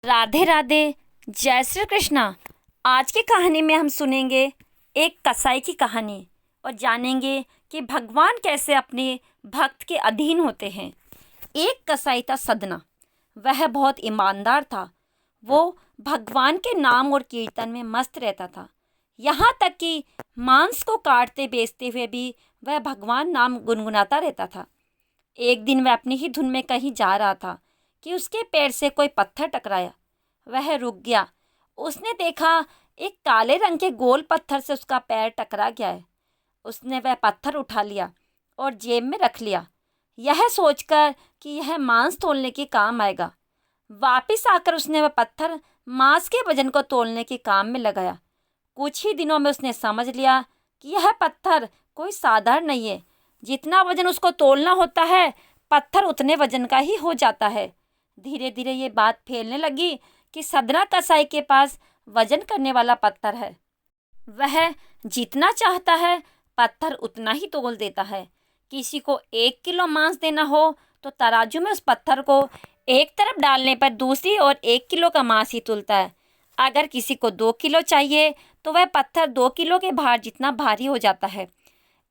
राधे राधे। जय श्री कृष्णा। आज की कहानी में हम सुनेंगे एक कसाई की कहानी और जानेंगे कि भगवान कैसे अपने भक्त के अधीन होते हैं। एक कसाई था सदना। वह बहुत ईमानदार था। वो भगवान के नाम और कीर्तन में मस्त रहता था। यहाँ तक कि मांस को काटते बेचते हुए भी वह भगवान नाम गुनगुनाता रहता था। एक दिन वह अपनी ही धुन में कहीं जा रहा था कि उसके पैर से कोई पत्थर टकराया। वह रुक गया। उसने देखा एक काले रंग के गोल पत्थर से उसका पैर टकरा गया है। उसने वह पत्थर उठा लिया और जेब में रख लिया, यह सोचकर कि यह मांस तोलने के काम आएगा। वापिस आकर उसने वह पत्थर मांस के वजन को तोलने के काम में लगाया। कुछ ही दिनों में उसने समझ लिया कि यह पत्थर कोई साधारण नहीं है। जितना वजन उसको तोलना होता है, पत्थर उतने वजन का ही हो जाता है। धीरे धीरे ये बात फैलने लगी कि सदना कसाई के पास वजन करने वाला पत्थर है। वह जितना चाहता है पत्थर उतना ही तोल देता है। किसी को 1 किलो मांस देना हो तो तराजू में उस पत्थर को एक तरफ डालने पर दूसरी ओर 1 किलो का मांस ही तुलता है। अगर किसी को 2 किलो चाहिए तो वह पत्थर 2 किलो के भार जितना भारी हो जाता है।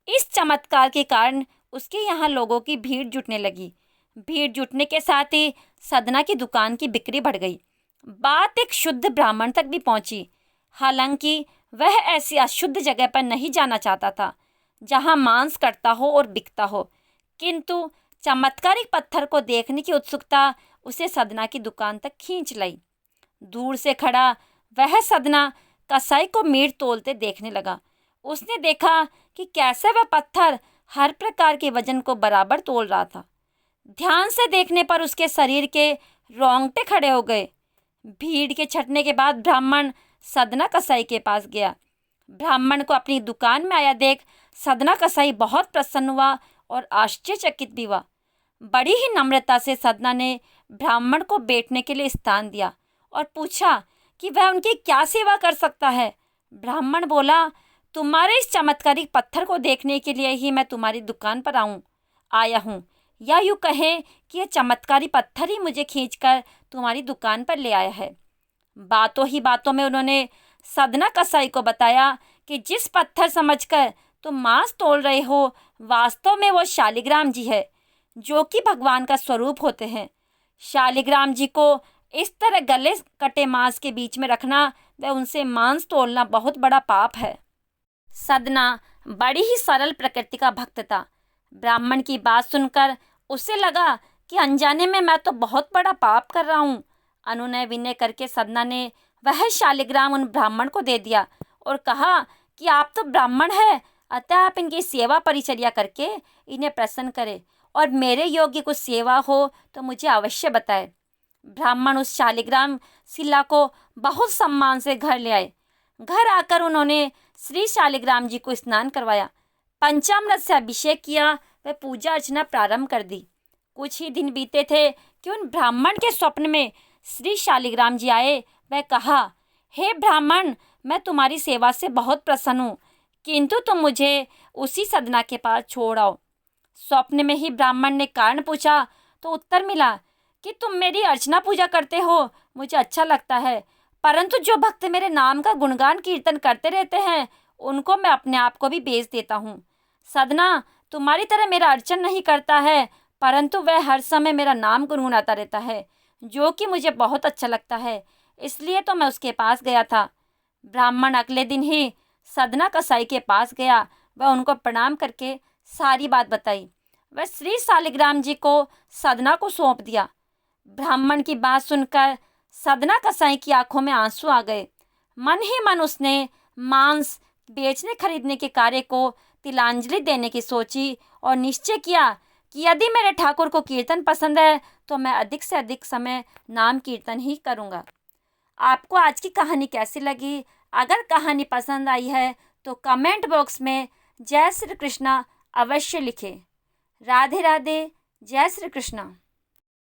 इस चमत्कार के कारण उसके यहाँ लोगों की भीड़ जुटने लगी। भीड़ जुटने के साथ ही सदना की दुकान की बिक्री बढ़ गई। बात एक शुद्ध ब्राह्मण तक भी पहुंची। हालांकि वह ऐसी अशुद्ध जगह पर नहीं जाना चाहता था जहां मांस कटता हो और बिकता हो, किंतु चमत्कारिक पत्थर को देखने की उत्सुकता उसे सदना की दुकान तक खींच लाई। दूर से खड़ा वह सदना कसाई को मीट तोलते देखने लगा। उसने देखा कि कैसे वह पत्थर हर प्रकार के वजन को बराबर तोल रहा था। ध्यान से देखने पर उसके शरीर के रोंगटे खड़े हो गए। भीड़ के छटने के बाद ब्राह्मण सदना कसाई के पास गया। ब्राह्मण को अपनी दुकान में आया देख सदना कसाई बहुत प्रसन्न हुआ और आश्चर्यचकित भी हुआ। बड़ी ही नम्रता से सदना ने ब्राह्मण को बैठने के लिए स्थान दिया और पूछा कि वह उनकी क्या सेवा कर सकता है। ब्राह्मण बोला, तुम्हारे इस चमत्कारिक पत्थर को देखने के लिए ही मैं तुम्हारी दुकान पर आया हूँ, या यूँ कहें कि यह चमत्कारी पत्थर ही मुझे खींचकर तुम्हारी दुकान पर ले आया है। बातों ही बातों में उन्होंने सदना कसाई को बताया कि जिस पत्थर समझकर तुम मांस तोल रहे हो, वास्तव में वो शालिग्राम जी है, जो कि भगवान का स्वरूप होते हैं। शालिग्राम जी को इस तरह गले कटे मांस के बीच में रखना व उनसे मांस तोलना बहुत बड़ा पाप है। सदना बड़ी ही सरल प्रकृति का भक्त था। ब्राह्मण की बात सुनकर उसे लगा कि अनजाने में मैं तो बहुत बड़ा पाप कर रहा हूँ। अनुनय विनय करके सदना ने वह शालिग्राम उन ब्राह्मण को दे दिया और कहा कि आप तो ब्राह्मण हैं, अतः आप इनकी सेवा परिचर्या करके इन्हें प्रसन्न करें और मेरे योग्य कुछ सेवा हो तो मुझे अवश्य बताएं। ब्राह्मण उस शालिग्राम शिला को बहुत सम्मान से घर ले आए। घर आकर उन्होंने श्री शालिग्राम जी को स्नान करवाया, पंचामृत से अभिषेक किया व पूजा अर्चना प्रारंभ कर दी। कुछ ही दिन बीते थे कि उन ब्राह्मण के स्वप्न में श्री शालिग्राम जी आए। वह कहा, हे ब्राह्मण, मैं तुम्हारी सेवा से बहुत प्रसन्न हूँ, किंतु तुम मुझे उसी सदना के पास छोड़ आओ। स्वप्न में ही ब्राह्मण ने कारण पूछा तो उत्तर मिला कि तुम मेरी अर्चना पूजा करते हो, मुझे अच्छा लगता है, परंतु जो भक्त मेरे नाम का गुणगान कीर्तन करते रहते हैं उनको मैं अपने आप को भी बेच देता हूँ। सदना तुम्हारी तरह मेरा अर्चन नहीं करता है, परंतु वह हर समय मेरा नाम गुनगुनाता रहता है, जो कि मुझे बहुत अच्छा लगता है, इसलिए तो मैं उसके पास गया था। ब्राह्मण अगले दिन ही सदना कसाई के पास गया। वह उनको प्रणाम करके सारी बात बताई। वह श्री शालिग्राम जी को सदना को सौंप दिया। ब्राह्मण की बात सुनकर सदना कसाई की आंखों में आंसू आ गए। मन ही मन उसने मांस बेचने खरीदने के कार्य को तिलांजलि देने की सोची और निश्चय किया कि यदि मेरे ठाकुर को कीर्तन पसंद है तो मैं अधिक से अधिक समय नाम कीर्तन ही करूँगा। आपको आज की कहानी कैसी लगी? अगर कहानी पसंद आई है तो कमेंट बॉक्स में जय श्री कृष्णा अवश्य लिखें। राधे राधे। जय श्री कृष्णा।